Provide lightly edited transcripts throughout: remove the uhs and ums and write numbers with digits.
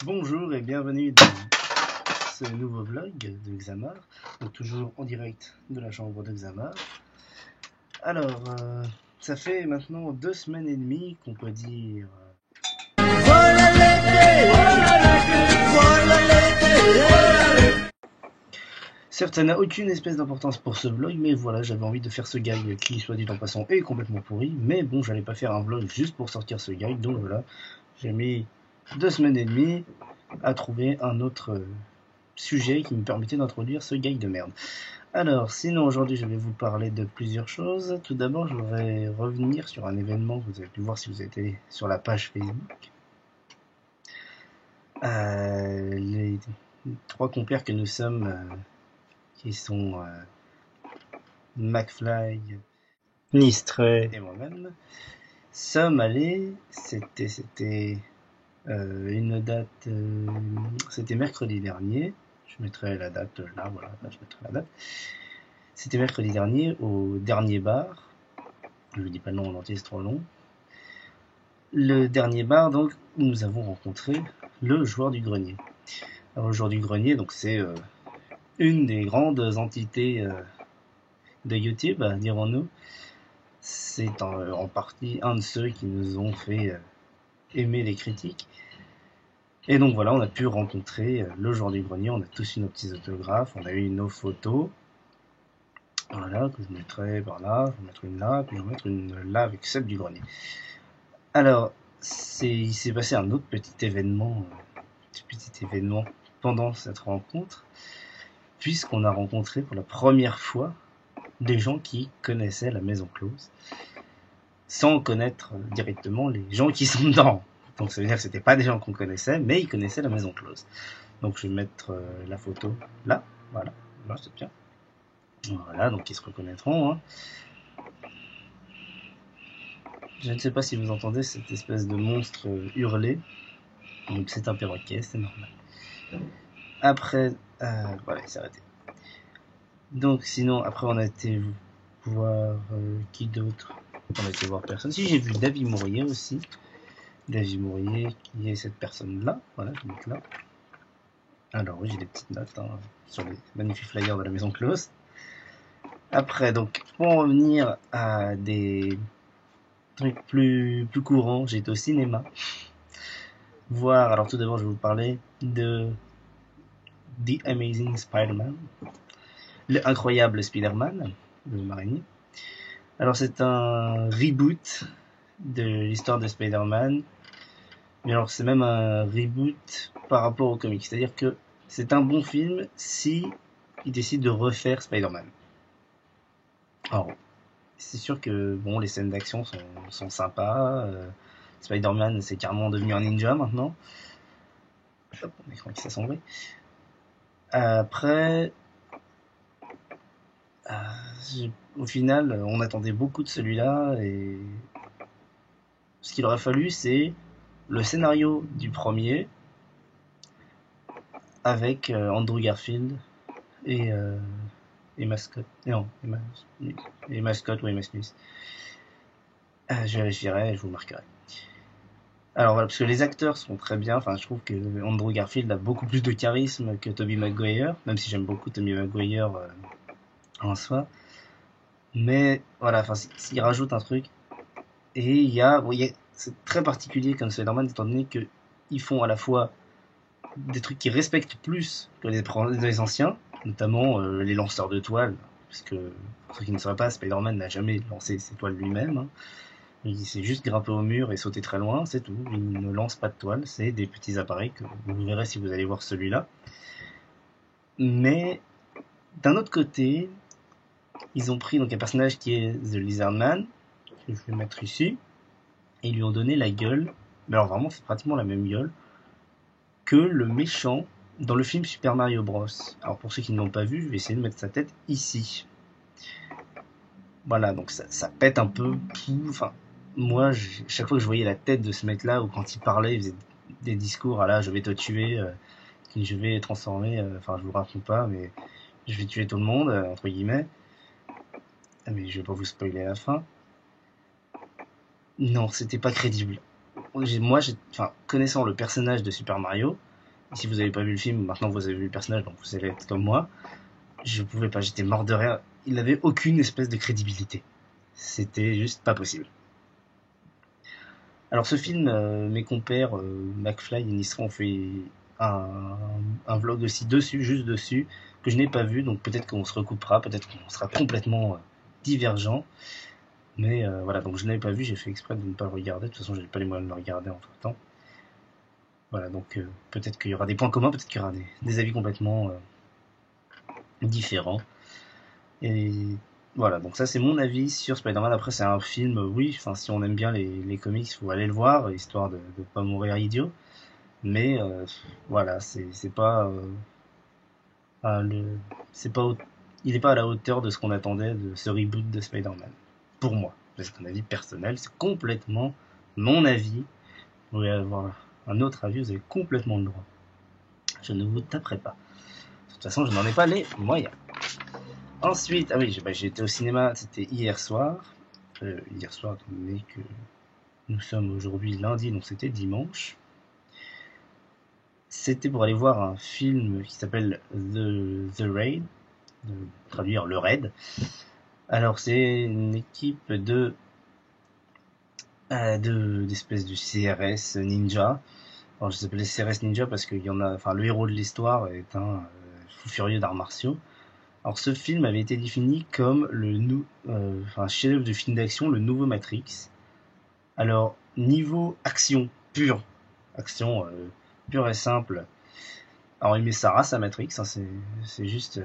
Bonjour et bienvenue dans ce nouveau vlog de Xamar, donc toujours en direct de la chambre de Xamar. Alors, ça fait maintenant 2 semaines et demie qu'on peut dire... Certes, ça n'a aucune espèce d'importance pour ce vlog, mais voilà, j'avais envie de faire ce gag qui, soit dit en passant, est complètement pourri. Mais bon, j'allais pas faire un vlog juste pour sortir ce gag, donc voilà, j'ai mis 2 semaines et demie à trouver un autre sujet qui me permettait d'introduire ce gag de merde. Alors, sinon aujourd'hui je vais vous parler de plusieurs choses. Tout d'abord, je voudrais revenir sur un événement que vous avez pu voir si vous étiez sur la page Facebook. Les 3 compères que nous sommes, qui sont McFly, Nistray et moi-même, sommes allés, c'était une date, c'était mercredi dernier. Je mettrai la date là, voilà, là je mettrai la date. C'était mercredi dernier au dernier bar. Je ne dis pas le nom en entier, c'est trop long. Le dernier bar, donc, où nous avons rencontré le joueur du grenier. Alors, le joueur du grenier, donc, c'est une des grandes entités de YouTube, dirons-nous. C'est en partie un de ceux qui nous ont fait aimer les critiques. Et donc voilà, on a pu rencontrer le joueur du grenier, on a tous eu nos petits autographes, on a eu nos photos. Voilà, que je mettrai par là, je vais mettre une là, puis je vais mettre une là avec celle du grenier. Alors, il s'est passé un autre petit événement pendant cette rencontre, puisqu'on a rencontré pour la première fois des gens qui connaissaient la maison close, sans connaître directement les gens qui sont dedans. Donc ça veut dire que c'était pas des gens qu'on connaissait, mais ils connaissaient la maison close. Donc je vais mettre la photo là, voilà, là c'est bien. Voilà, donc ils se reconnaîtront, hein. Je ne sais pas si vous entendez cette espèce de monstre hurler. Donc c'est un perroquet, c'est normal. Après, voilà, il s'est arrêté. Donc sinon, après on a été voir qui d'autre? On a été voir personne. Si, j'ai vu David Mourier aussi. David Mourier, qui est cette personne-là. Voilà, je vais mettre là. Alors oui, j'ai des petites notes sur les magnifiques flyers de la maison close. Après, donc, pour en revenir à des trucs plus courants, j'ai été au cinéma. Voir, alors tout d'abord, je vais vous parler de The Amazing Spider-Man, le incroyable Spider-Man, le marinier. Alors c'est un reboot de l'histoire de Spider-Man, mais alors c'est même un reboot par rapport au comic, c'est-à-dire que c'est un bon film si il décide de refaire Spider-Man. Alors c'est sûr que bon, les scènes d'action sont sympas, Spider-Man c'est carrément devenu un ninja maintenant. Hop, mon écran qui s'assombrit. Après, au final, on attendait beaucoup de celui-là, et ce qu'il aurait fallu, c'est le scénario du premier avec Andrew Garfield et Mascot. Non, et Mascot ou Emma Smith. Je vérifierai et je vous marquerai. Alors voilà, parce que les acteurs sont très bien. Enfin, je trouve que Andrew Garfield a beaucoup plus de charisme que Tobey Maguire, même si j'aime beaucoup Tobey Maguire en soi. Mais voilà, enfin, s'il rajoute un truc, et il y a, c'est très particulier comme Spider-Man, étant donné qu'ils font à la fois des trucs qui respectent plus que les anciens, notamment les lanceurs de toiles, parce que pour ceux qui ne sauraient pas, Spider-Man n'a jamais lancé ses toiles lui-même, hein. Il s'est juste grimpé au mur et sauté très loin, c'est tout. Il ne lance pas de toiles, c'est des petits appareils que vous verrez si vous allez voir celui-là. Mais d'un autre côté, ils ont pris donc un personnage qui est The Lizard Man, que je vais mettre ici, et ils lui ont donné la gueule, mais alors vraiment c'est pratiquement la même gueule que le méchant dans le film Super Mario Bros. Alors pour ceux qui ne l'ont pas vu, je vais essayer de mettre sa tête ici. Voilà, donc ça pète un peu. Enfin, moi, chaque fois que je voyais la tête de ce mec-là, ou quand il parlait, il faisait des discours, ah là, je vais te tuer, je vais transformer, enfin, je vous raconte pas, mais je vais tuer tout le monde, entre guillemets. Mais je vais pas vous spoiler la fin. Non, c'était pas crédible. Moi, connaissant le personnage de Super Mario, Si vous n'avez pas vu le film, maintenant vous avez vu le personnage, donc vous allez être comme moi. Je pouvais pas, j'étais mort de rire. Il n'avait aucune espèce de crédibilité. C'était juste pas possible. Alors ce film, mes compères McFly et Nistra ont fait un, un vlog aussi dessus, juste dessus, que je n'ai pas vu, donc peut-être qu'on se recoupera, peut-être qu'on sera complètement divergent. Mais voilà, donc je ne l'avais pas vu, j'ai fait exprès de ne pas le regarder, de toute façon j'avais pas les moyens de le regarder entre temps. Voilà, donc peut-être qu'il y aura des points communs, peut-être qu'il y aura des avis complètement différents. Et voilà, donc ça c'est mon avis sur Spider-Man. Après c'est un film, oui, enfin si on aime bien les comics, il faut aller le voir, histoire de pas mourir idiot. Mais voilà, c'est pas, le, c'est pas, il est pas à la hauteur de ce qu'on attendait de ce reboot de Spider-Man. Pour moi, c'est un avis personnel, c'est complètement mon avis. Vous voulez avoir un autre avis, vous avez complètement le droit. Je ne vous taperai pas. De toute façon, je n'en ai pas les moyens. Ensuite, ah oui, j'ai été au cinéma, c'était hier soir. Hier soir, étant donné que nous sommes aujourd'hui lundi, donc c'était dimanche. C'était pour aller voir un film qui s'appelle The Raid, traduire le Raid. Alors c'est une équipe d'espèces de CRS ninja. Alors je s'appelle CRS ninja parce qu'il y en a, enfin le héros de l'histoire est un fou furieux d'arts martiaux. Alors ce film avait été défini comme un chef-d'œuvre de film d'action, le nouveau Matrix. Alors niveau action pure, action pure et simple. Alors il met sa race à Matrix, hein, c'est juste,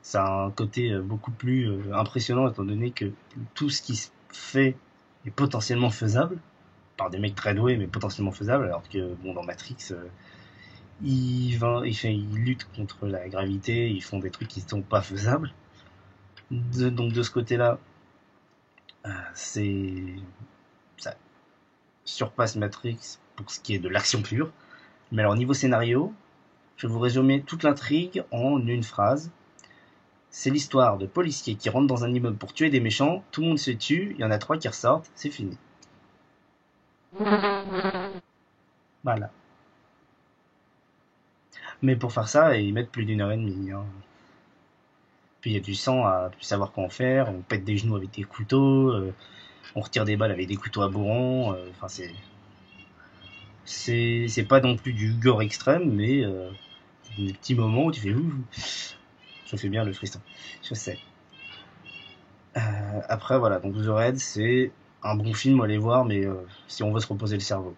ça a un côté beaucoup plus impressionnant étant donné que tout ce qui se fait est potentiellement faisable par des mecs très doués mais potentiellement faisable, alors que bon dans Matrix ils luttent contre la gravité, ils font des trucs qui sont pas faisables. Donc de ce côté-là, c'est ça surpasse Matrix pour ce qui est de l'action pure. Mais alors niveau scénario, je vais vous résumer toute l'intrigue en une phrase. C'est l'histoire de policiers qui rentrent dans un immeuble pour tuer des méchants, tout le monde se tue, il y en a 3 qui ressortent, c'est fini. Voilà. Mais pour faire ça, ils mettent plus d'1 heure et demie. Hein. Puis il y a du sang à plus savoir quoi en faire, on pète des genoux avec des couteaux, on retire des balles avec des couteaux à bourron, enfin c'est pas non plus du gore extrême, mais des petits moments où tu fais ouh, je fais bien le frisson, je sais. Après voilà, donc The Raid c'est un bon film à aller voir, mais si on veut se reposer le cerveau.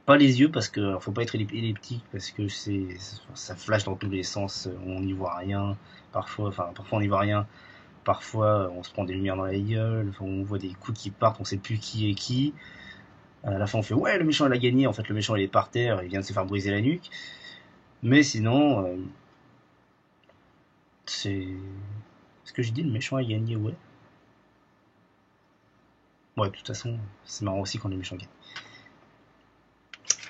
Pas les yeux parce que faut pas être épileptique parce que ça flash dans tous les sens, on n'y voit rien. Parfois on n'y voit rien. Parfois on se prend des lumières dans la gueule, on voit des coups qui partent, on sait plus qui est qui. À la fin on fait ouais le méchant il a gagné, en fait le méchant il est par terre, il vient de se faire briser la nuque. Mais sinon c'est ce que je dis, le méchant a gagné, ouais. Ouais, de toute façon c'est marrant aussi quand le méchant gagne.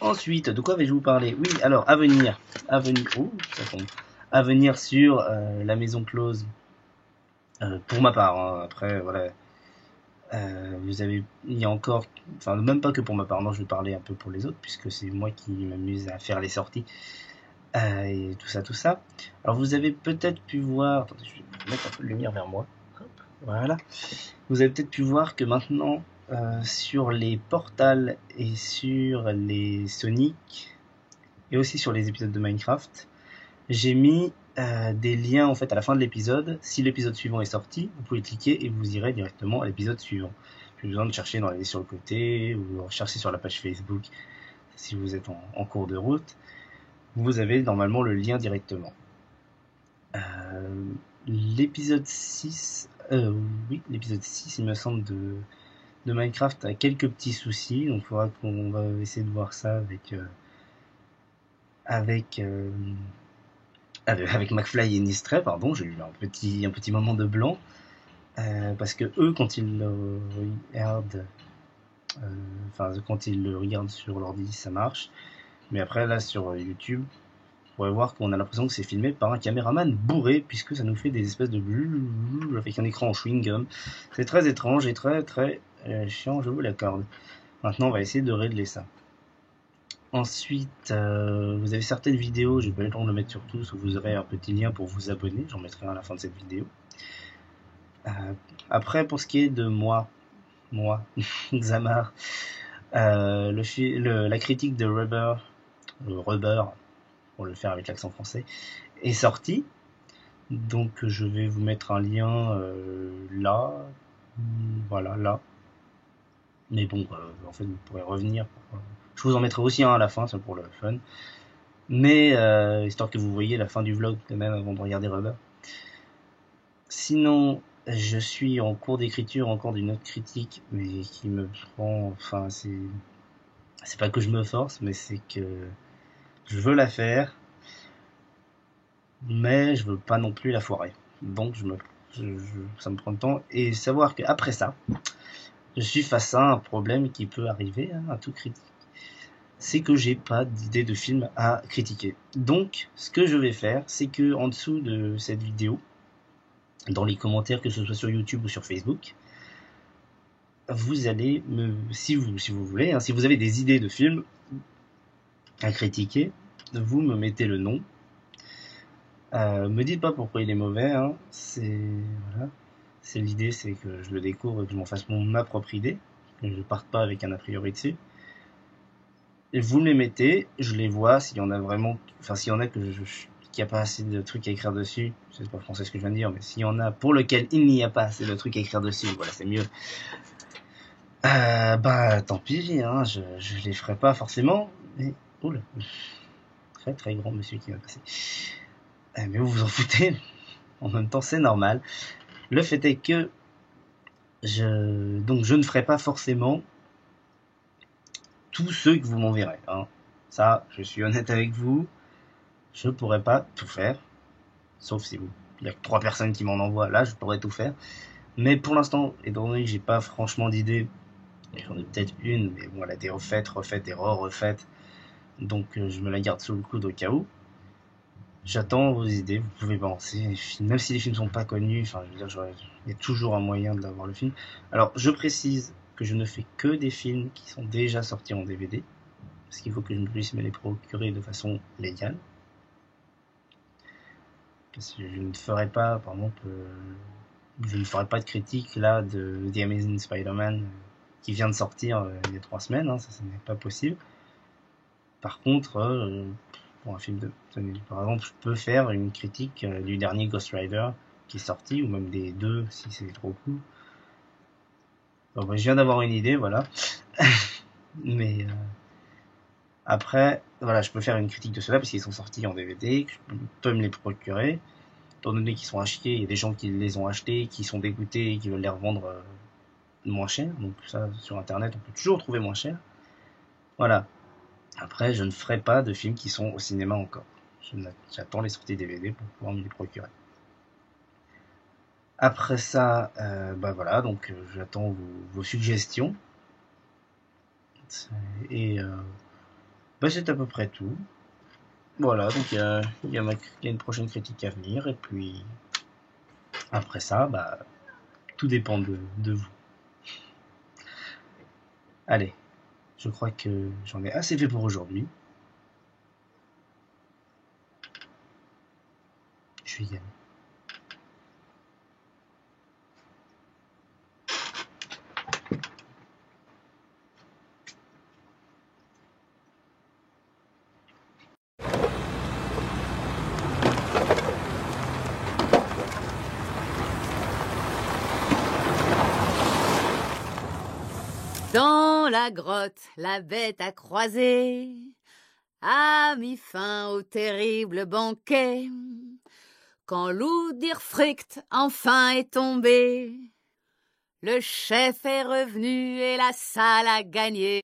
Ensuite, de quoi vais-je vous parler? Oui, alors, ça tombe. À venir sur la maison close, pour ma part. Hein. Après, voilà, il y a encore, enfin, même pas que pour ma part. Non, je vais parler un peu pour les autres, puisque c'est moi qui m'amuse à faire les sorties et tout ça, tout ça. Alors, vous avez peut-être pu voir, attendez, je vais mettre un peu de lumière vers moi. Hop, voilà. Vous avez peut-être pu voir que maintenant, sur les Portal et sur les Sonic, et aussi sur les épisodes de Minecraft, j'ai mis des liens en fait à la fin de l'épisode. Si l'épisode suivant est sorti, vous pouvez cliquer et vous irez directement à l'épisode suivant. Plus besoin de chercher dans les sur le côté ou chercher sur la page Facebook. Si vous êtes en cours de route, vous avez normalement le lien directement. L'épisode 6, l'épisode 6, il me semble, de Minecraft a quelques petits soucis, donc il faudra qu'on va essayer de voir ça avec McFly et Nistray, pardon, j'ai eu un petit moment de blanc, parce que eux, quand ils le regardent, quand ils le regardent sur l'ordi, ça marche, mais après là sur YouTube, vous pourrez voir qu'on a l'impression que c'est filmé par un caméraman bourré, puisque ça nous fait des espèces de avec un écran en chewing-gum. C'est très étrange et très très chiant, je vous l'accorde. Maintenant, on va essayer de régler ça. Ensuite, vous avez certaines vidéos, j'ai pas eu le temps de le mettre sur tous, où vous aurez un petit lien pour vous abonner, j'en mettrai un à la fin de cette vidéo. Après, pour ce qui est de moi, Xamar, la critique de Rubber, pour le faire avec l'accent français, est sortie. Donc je vais vous mettre un lien là, voilà, là. Mais bon, en fait, vous pourrez revenir. Je vous en mettrai aussi un à la fin, ça pour le fun. Mais histoire que vous voyez la fin du vlog quand même avant de regarder Rubber. Sinon, je suis en cours d'écriture encore d'une autre critique, mais qui me prend... Enfin, c'est pas que je me force, mais c'est que je veux la faire, mais je veux pas non plus la foirer. Donc ça me prend le temps. Et savoir qu'après ça, je suis face à un problème qui peut arriver à tout critique. C'est que j'ai pas d'idée de film à critiquer. Donc, ce que je vais faire, c'est que en dessous de cette vidéo, dans les commentaires, que ce soit sur YouTube ou sur Facebook, vous allez si vous voulez, si vous avez des idées de films à critiquer, vous me mettez le nom. Me dites pas pourquoi il est mauvais, voilà. C'est l'idée, c'est que je le découvre et que je m'en fasse ma propre idée, que je parte pas avec un a priori dessus. Et vous me les mettez, je les vois, s'il y en a vraiment, s'il y en a qu'il n'y a pas assez de trucs à écrire dessus, c'est pas français ce que je viens de dire, mais s'il y en a pour lequel il n'y a pas assez de trucs à écrire dessus, voilà, c'est mieux. Tant pis, je les ferai pas forcément, mais, oula, très très grand monsieur qui va passer. Mais vous vous en foutez, en même temps c'est normal. Le fait est que je ne ferai pas forcément tous ceux que vous m'enverrez. Ça, je suis honnête avec vous, je pourrais pas tout faire, sauf si il y a que 3 personnes qui m'en envoient, là je pourrais tout faire. Mais pour l'instant, étant donné que j'ai pas franchement d'idée, j'en ai peut-être une, mais bon, elle a été refaites et refaites, donc je me la garde sous le coude au cas où. J'attends vos idées, vous pouvez penser, même si les films sont pas connus, je veux dire, il y a toujours un moyen d'avoir le film. Alors, je précise que je ne fais que des films qui sont déjà sortis en DVD, parce qu'il faut que je puisse me les procurer de façon légale. Parce que je ne ferai pas, par exemple, je ne ferai pas de critique là de The Amazing Spider-Man qui vient de sortir il y a 3 semaines, ça n'est pas possible. Par contre, pour un film par exemple, je peux faire une critique du dernier Ghost Rider qui est sorti, ou même des 2 si c'est trop cool. Donc je viens d'avoir une idée, voilà. Mais après, voilà, je peux faire une critique de cela parce qu'ils sont sortis en DVD, que je peux me les procurer. Étant donné qu'ils sont à chier, il y a des gens qui les ont achetés, qui sont dégoûtés et qui veulent les revendre moins cher. Donc ça, sur internet, on peut toujours trouver moins cher. Voilà. Après, je ne ferai pas de films qui sont au cinéma encore. J'attends les sorties DVD pour pouvoir me les procurer. Après ça, voilà, donc j'attends vos suggestions. Et c'est à peu près tout. Voilà, donc il y a une prochaine critique à venir. Et puis, après ça, tout dépend de vous. Allez, je crois que j'en ai assez fait pour aujourd'hui. Je vais y aller. Dans la grotte, la bête a croisé, a mis fin au terrible banquet. Quand l'Udirfricht enfin est tombé, le chef est revenu et la salle a gagné.